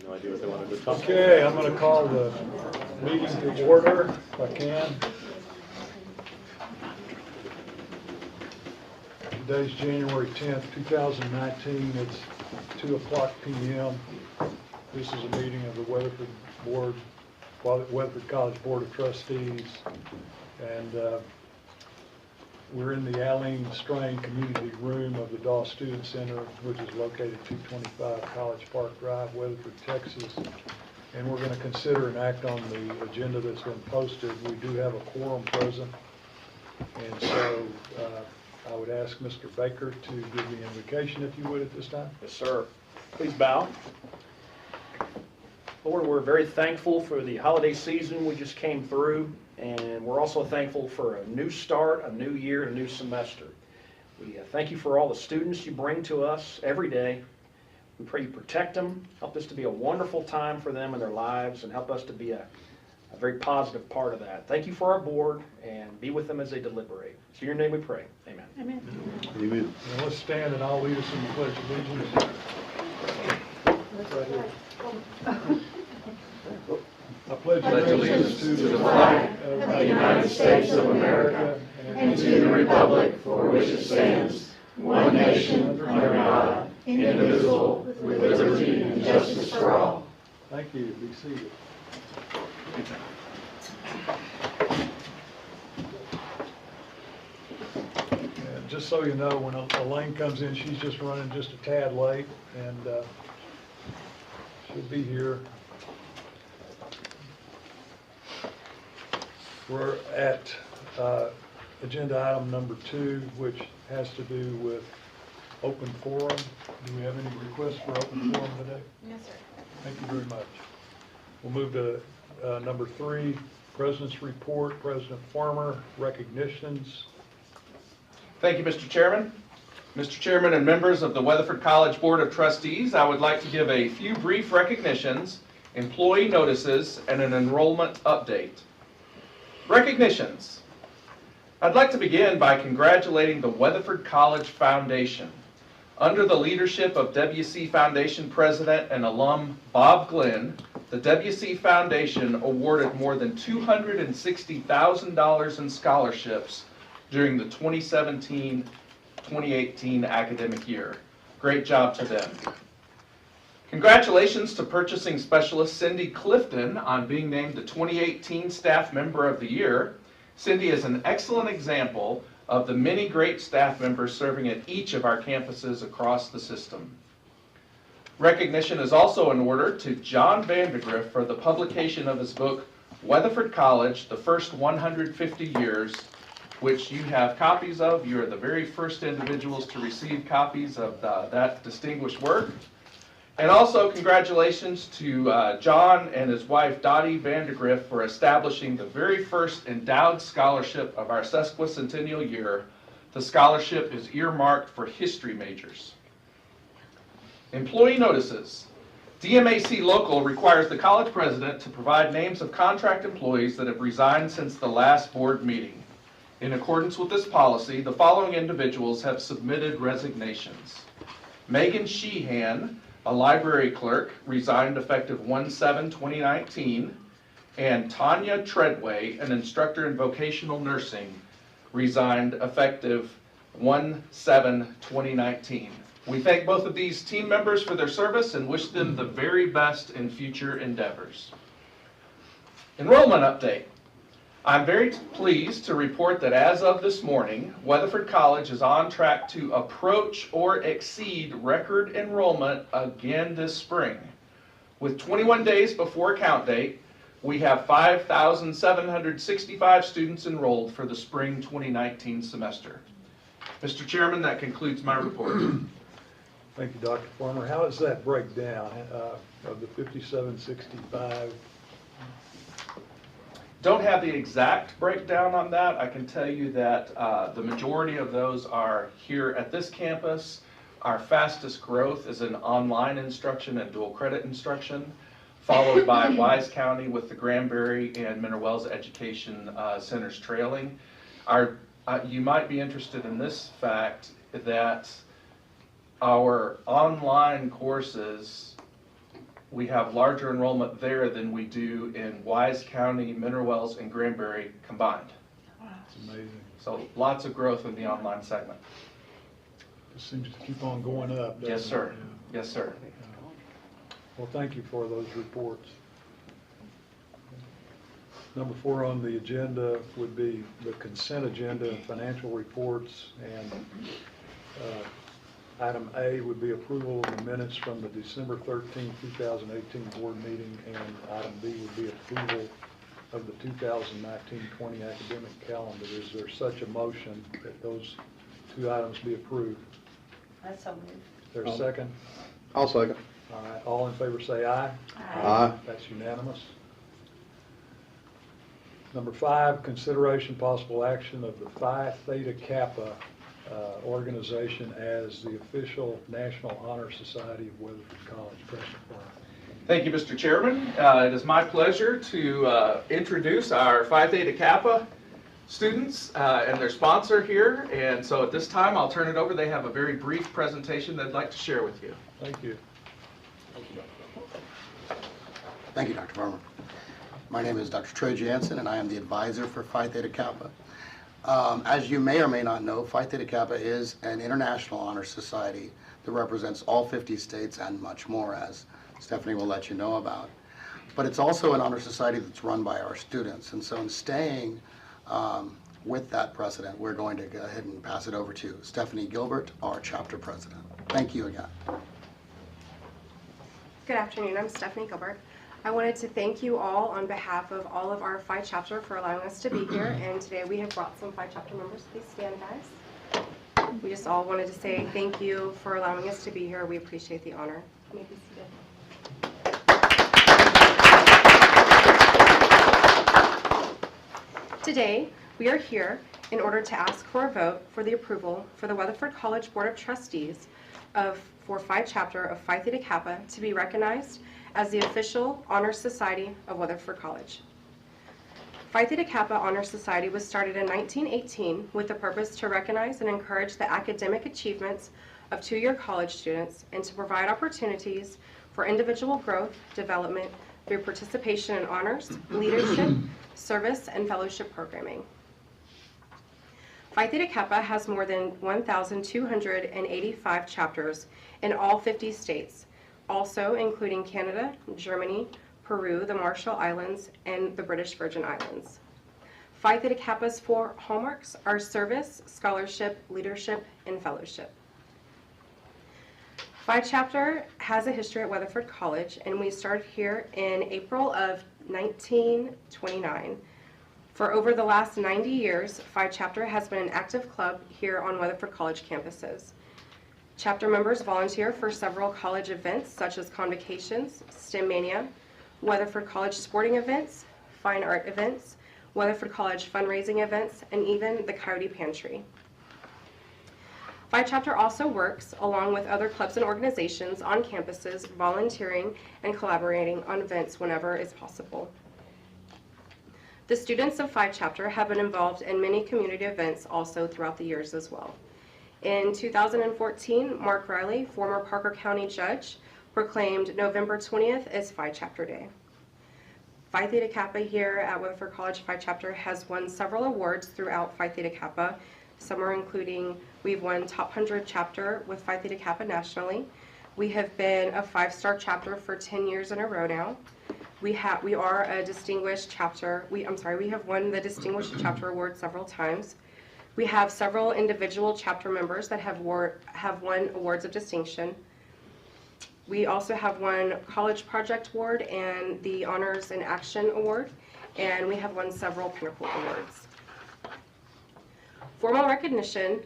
No idea what they wanted to talk about. Okay, I'm going to call the meeting to order if I can. Today's January 10th, 2019. It's 2:00 p.m. This is a meeting of the Weatherford College Board of Trustees. And we're in the Aline Strain Community Room of the Daw Student Center, which is located at 225 College Park Drive, Weatherford, Texas. And we're going to consider and act on the agenda that's been posted. We do have a quorum present. And so I would ask Mr. Baker to give the invocation, if you would, at this time. Yes, sir. Please bow. Lord, we're very thankful for the holiday season we just came through, and we're also thankful for a new start, a new year, a new semester. We thank you for all the students you bring to us every day. We pray you protect them, help this to be a wonderful time for them in their lives, and help us to be a very positive part of that. Thank you for our board, and be with them as they deliberate. In your name we pray. Amen. Amen. Amen. And let's stand and I'll lead us in the Pledge of Allegiance. Right here. I pledge allegiance to the flag of the United States of America and to the republic for which it stands, one nation, under God, indivisible, with liberty and justice for all. Thank you. Be seated. And just so you know, when Elaine comes in, she's just running just a tad late, and she'll be here. We're at agenda item number 2, which has to do with open forum. Do we have any requests for open forum today? Yes, sir. Thank you very much. We'll move to number 3, President's Report. President Farmer, recognitions. Thank you, Mr. Chairman. Mr. Chairman and members of the Weatherford College Board of Trustees, I would like to give a few brief recognitions, employee notices, and an enrollment update. Recognitions. I'd like to begin by congratulating the Weatherford College Foundation. Under the leadership of WC Foundation President and alum Bob Glenn, the WC Foundation awarded more than $260,000 in scholarships during the 2017-2018 academic year. Great job to them. Congratulations to Purchasing Specialist Cindy Clifton on being named the 2018 Staff Member of the Year. Cindy is an excellent example of the many great staff members serving at each of our campuses across the system. Recognition is also in order to John Vandergriff for the publication of his book, Weatherford College, The First 150 Years, which you have copies of. You are the very first individuals to receive copies of that distinguished work. And also congratulations to John and his wife Dottie Vandergriff for establishing the very first endowed scholarship of our sesquicentennial year. The scholarship is earmarked for history majors. Employee notices. DMAC Local requires the college president to provide names of contract employees that have resigned since the last board meeting. In accordance with this policy, the following individuals have submitted resignations. Megan Sheehan, a library clerk, resigned effective 1/7/2019, and Tanya Treadway, an instructor in vocational nursing, resigned effective 1/7/2019. We thank both of these team members for their service and wish them the very best in future endeavors. Enrollment update. I'm very pleased to report that as of this morning, Weatherford College is on track to approach or exceed record enrollment again this spring. With 21 days before count date, we have 5,765 students enrolled for the spring 2019 semester. Mr. Chairman, that concludes my report. Thank you, Dr. Farmer. How does that break down of the 5,765? Don't have the exact breakdown on that. I can tell you that the majority of those are here at this campus. Our fastest growth is in online instruction and dual credit instruction, followed by Wise County with the Granbury and Mineral Wells Education Centers trailing. You might be interested in this fact that our online courses we have larger enrollment there than we do in Wise County, Mineral Wells, and Granbury combined. It's amazing. So lots of growth in the online segment. It seems to keep on going up, doesn't it? Yes, sir. Yeah. Yes, sir. Well, thank you for those reports. Number 4 on the agenda would be the consent agenda, financial reports, and item A would be approval of the minutes from the December 13, 2018 board meeting, and item B would be approval of the 2019-20 academic calendar. Is there such a motion that those 2 items be approved? That's so moved. Is there a second? I'll second. All right, all in favor say aye. Aye. That's unanimous. Number 5, consideration possible action of the Phi Theta Kappa organization as the official National Honor Society of Weatherford College. President Brown. Thank you, Mr. Chairman. It is my pleasure to introduce our Phi Theta Kappa students and their sponsor here. And so at this time, I'll turn it over. They have a very brief presentation they'd like to share with you. Thank you. Thank you, Dr. Farmer. My name is Dr. Troy Jansen, and I am the advisor for Phi Theta Kappa. As you may or may not know, Phi Theta Kappa is an international honor society that represents all 50 states and much more, as Stephanie will let you know about. But it's also an honor society that's run by our students. And so in staying with that precedent, we're going to go ahead and pass it over to Stephanie Gilbert, our chapter president. Thank you again. Good afternoon, I'm Stephanie Gilbert. I wanted to thank you all on behalf of all of our Phi Chapter for allowing us to be here, and today we have brought some Phi Chapter members. Please stand, guys. We just all wanted to say thank you for allowing us to be here. We appreciate the honor. You may be seated. Today, we are here in order to ask for a vote for the approval for the Weatherford College Board of Trustees for Phi Chapter of Phi Theta Kappa to be recognized as the official Honor Society of Weatherford College. Phi Theta Kappa Honor Society was started in 1918 with the purpose to recognize and encourage the academic achievements of two-year college students and to provide opportunities for individual growth, development through participation in honors, leadership, service, and fellowship programming. Phi Theta Kappa has more than 1,285 chapters in all 50 states, also including Canada, Germany, Peru, the Marshall Islands, and the British Virgin Islands. Phi Theta Kappa's 4 hallmarks are service, scholarship, leadership, and fellowship. Phi Chapter has a history at Weatherford College, and we started here in April of 1929. For over the last 90 years, Phi Chapter has been an active club here on Weatherford College campuses. Chapter members volunteer for several college events such as convocations, STEM Mania, Weatherford College sporting events, fine art events, Weatherford College fundraising events, and even the Coyote Pantry. Phi Chapter also works along with other clubs and organizations on campuses, volunteering and collaborating on events whenever is possible. The students of Phi Chapter have been involved in many community events also throughout the years as well. In 2014, Mark Riley, former Parker County judge, proclaimed November 20th as Phi Chapter Day. Phi Theta Kappa here at Weatherford College Phi Chapter has won several awards throughout Phi Theta Kappa. Some are including, we've won Top 100 Chapter with Phi Theta Kappa nationally. We have been a 5-star chapter for 10 years in a row now. We are a distinguished chapter. We have won the Distinguished Chapter Award several times. We have several individual chapter members that have won awards of distinction. We also have won College Project Award and the Honors in Action Award, and we have won several Pinnacle Awards. Formal recognition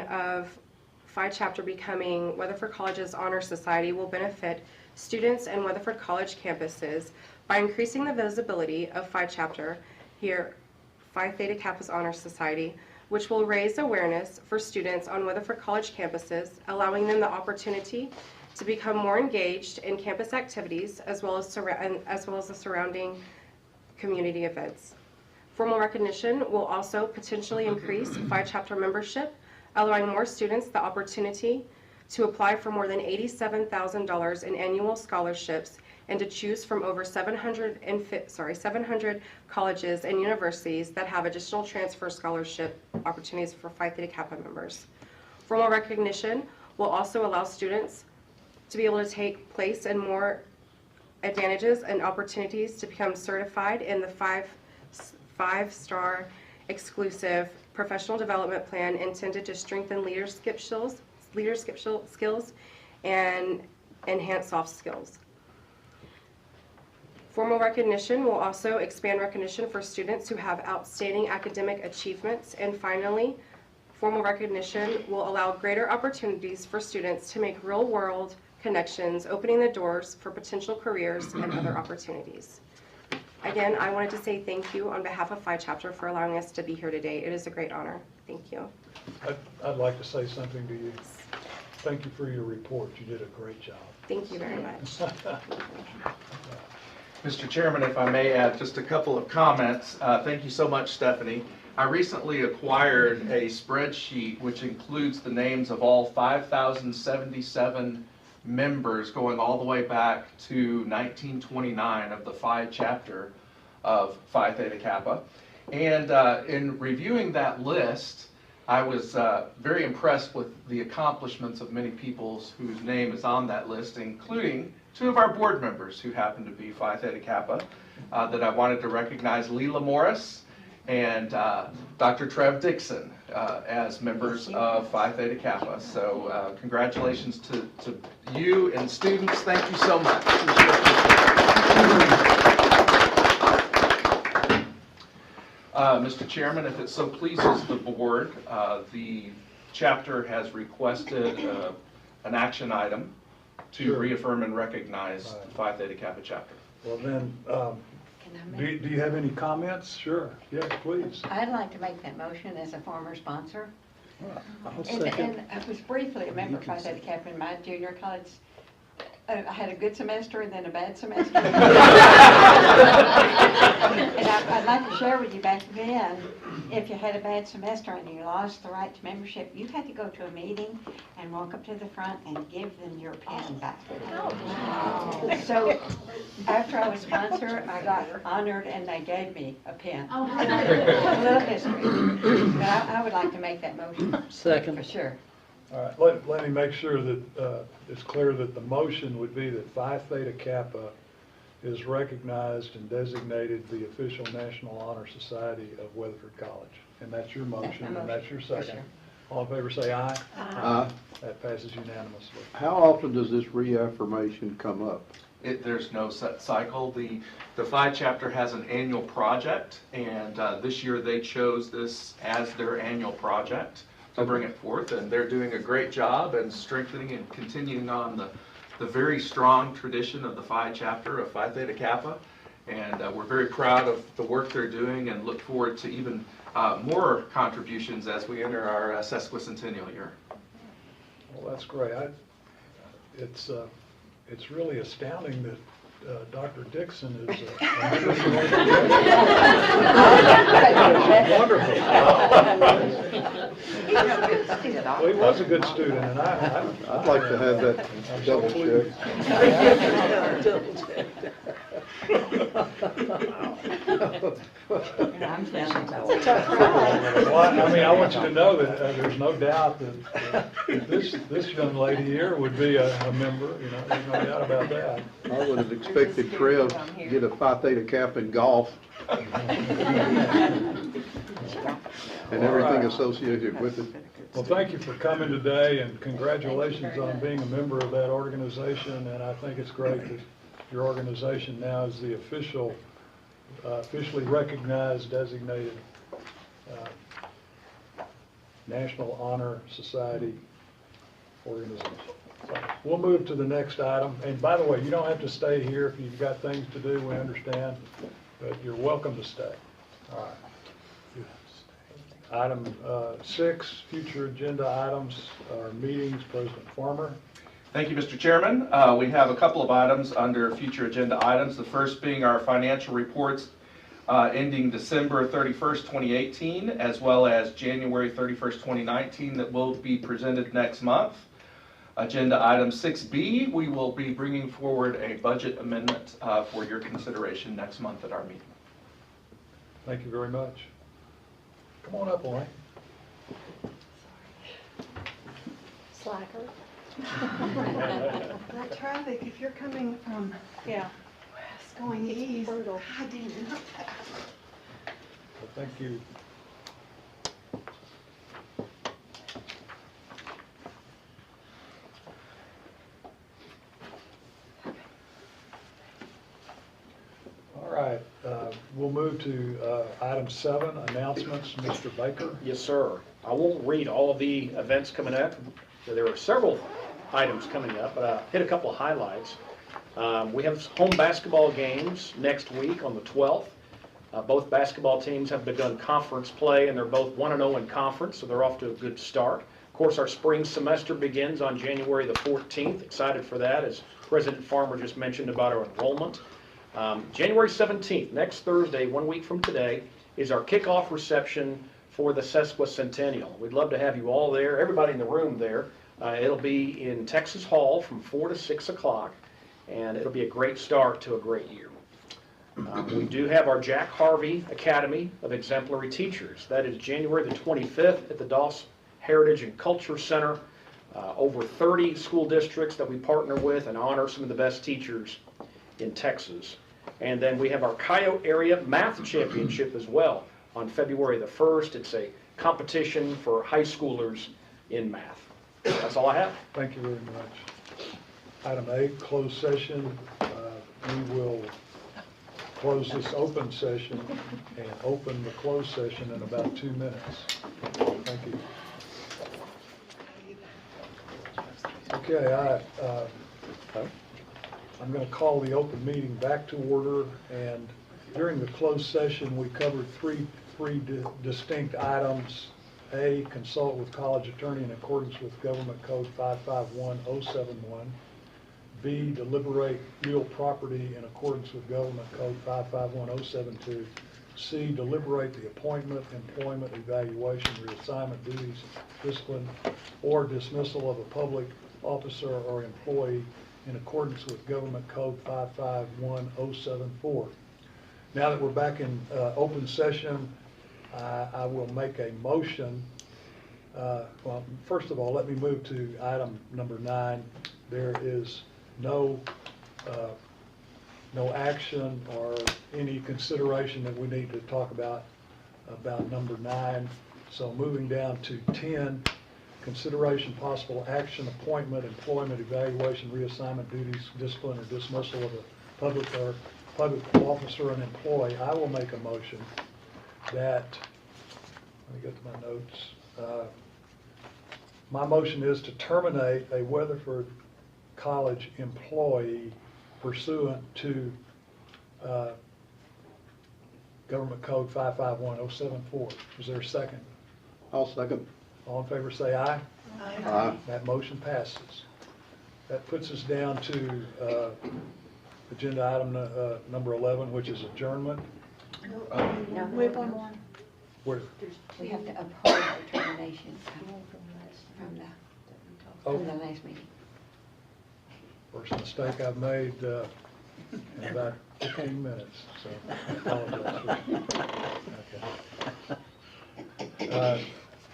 of Phi Chapter becoming Weatherford College's Honor Society will benefit students and Weatherford College campuses by increasing the visibility of Phi Chapter here, Phi Theta Kappa's Honor Society, which will raise awareness for students on Weatherford College campuses, allowing them the opportunity to become more engaged in campus activities as well as the surrounding community events. Formal recognition will also potentially increase Phi Chapter membership, allowing more students the opportunity to apply for more than $87,000 in annual scholarships and to choose from over 700 colleges and universities that have additional transfer scholarship opportunities for Phi Theta Kappa members. Formal recognition will also allow students to be able to take place in more advantages and opportunities to become certified in the five-star exclusive professional development plan intended to strengthen leadership skills and enhance soft skills. Formal recognition will also expand recognition for students who have outstanding academic achievements. And finally, formal recognition will allow greater opportunities for students to make real-world connections, opening the doors for potential careers and other opportunities. Again, I wanted to say thank you on behalf of Phi Chapter for allowing us to be here today. It is a great honor. Thank you. I'd like to say something to you. Thank you for your report. You did a great job. Thank you very much. Mr. Chairman, if I may add just a couple of comments. Thank you so much, Stephanie. I recently acquired a spreadsheet which includes the names of all 5,077 members going all the way back to 1929 of the Phi Chapter of Phi Theta Kappa. And in reviewing that list, I was very impressed with the accomplishments of many people whose name is on that list, including 2 of our board members who happen to be Phi Theta Kappa, that I wanted to recognize, Leela Morris and Dr. Trev Dixon as members of Phi Theta Kappa. So congratulations to you and students. Thank you so much. Mr. Chairman, if it so pleases the board, the chapter has requested an action item to Sure. reaffirm and recognize the Phi Theta Kappa chapter. Well then, Can I do make, you have any comments? Sure. Yes, please. I'd like to make that motion as a former sponsor. I'll And second. I was briefly a member of Phi Theta Kappa in my junior college. I had a good semester and then a bad semester. And I'd like to share with you back then, if you had a bad semester and you lost the right to membership, you had to go to a meeting and walk up to the front and give them your pen back. So after I was sponsor, I got honored and they gave me a pen. A little history. But I would like to make that motion. Second. For sure. All right, let me make sure that it's clear that the motion would be that Phi Theta Kappa is recognized and designated the official National Honor Society of Weatherford College. And that's your motion, and that's your second. Sure. All in favor say aye. Aye. That passes unanimously. How often does this reaffirmation come up? There's no set cycle. The Phi Chapter has an annual project, and this year they chose this as their annual project to bring it forth, and they're doing a great job and strengthening and continuing on the very strong tradition of the Phi Chapter of Phi Theta Kappa, and we're very proud of the work they're doing and look forward to even more contributions as we enter our sesquicentennial year. Well, that's great. It's really astounding that Dr. Dixon is a member of the organization. Wonderful. Well, he was a good student, and I'd like to have that I'm so double pleased. check. I'm standing by. Well, I mean, I want you to know that there's no doubt that this young lady here would be a member, you know, there's no doubt about that. I would have expected Trev to get a Phi Theta Kappa in golf and everything associated with it. Well, thank you for coming today, and congratulations on being a member of that organization, and I think it's great that your organization now is the officially recognized, designated National Honor Society organization. So we'll move to the next item, and by the way, you don't have to stay here if you've got things to do, we understand, but you're welcome to stay. All right. Item 6, future agenda items, our meetings. President Farmer. Thank you, Mr. Chairman. We have a couple of items under future agenda items. The first being our financial reports ending December 31st, 2018, as well as January 31st, 2019, that will be presented next month. Agenda item 6B, we will be bringing forward a budget amendment for your consideration next month at our meeting. Thank you very much. Come on up, Elaine. Slacker. That traffic, if you're coming from west going east, Brutal. I didn't know that. Well, thank you. All right, we'll move to item 7, announcements. Mr. Baker. Yes, sir. I won't read all of the events coming up. There are several items coming up, but I'll hit a couple of highlights. We have home basketball games next week on the 12th. Both basketball teams have begun conference play, and they're both 1-0 in conference, so they're off to a good start. Of course, our spring semester begins on January the 14th. Excited for that, as President Farmer just mentioned about our enrollment. January 17th, next Thursday, 1 week from today, is our kickoff reception for the Sesquicentennial. We'd love to have you all there, everybody in the room there. It'll be in Texas Hall from 4 to 6 o'clock, and it'll be a great start to a great year. We do have our Jack Harvey Academy of Exemplary Teachers. That is January the 25th at the Doss Heritage and Culture Center. Over 30 school districts that we partner with and honor some of the best teachers in Texas. And then we have our Coyote Area Math Championship as well on February the 1st. It's a competition for high schoolers in math. That's all I have. Thank you very much. Item 8, closed session. We will close this open session and open the closed session in about 2 minutes. Thank you. Okay, I'm going to call the open meeting back to order, and during the closed session, we covered three distinct items. A, consult with college attorney in accordance with Government Code 551071. B, deliberate real property in accordance with Government Code 551072. C, deliberate the appointment, employment, evaluation, reassignment, duties, discipline, or dismissal of a public officer or employee in accordance with Government Code 551074. Now that we're back in open session, I will make a motion. Well, first of all, let me move to item number 9. There is no action or any consideration that we need to talk about number 9. So moving down to 10, consideration, possible action, appointment, employment, evaluation, reassignment, duties, discipline, or dismissal of a public officer and employee. I will make a motion that, let me get to my notes. My motion is to terminate a Weatherford College employee pursuant to Government Code 551074. Is there a second? I'll second. All in favor say aye. Aye. That motion passes. That puts us down to agenda item number 11, which is adjournment. No, We have one more. Where, we have to uphold the termination from the last meeting. first mistake I've made in about 15 minutes, so I apologize. Okay.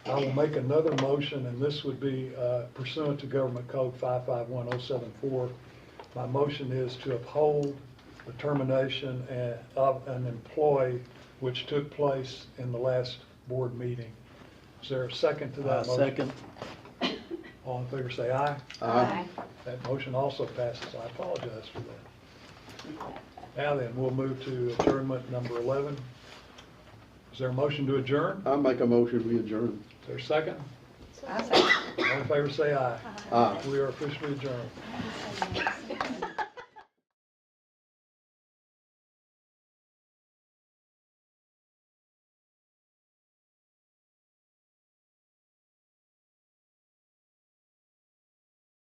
I will make another motion, and this would be pursuant to Government Code 551074. My motion is to uphold the termination of an employee which took place in the last board meeting. Is there a second to that motion? Second. All in favor say aye. Aye. That motion also passes. I apologize for that. Now then, we'll move to adjournment number 11. Is there a motion to adjourn? I'll make a motion, we adjourn. Is there a second? I say. All in favor say aye. Aye. We are officially adjourned.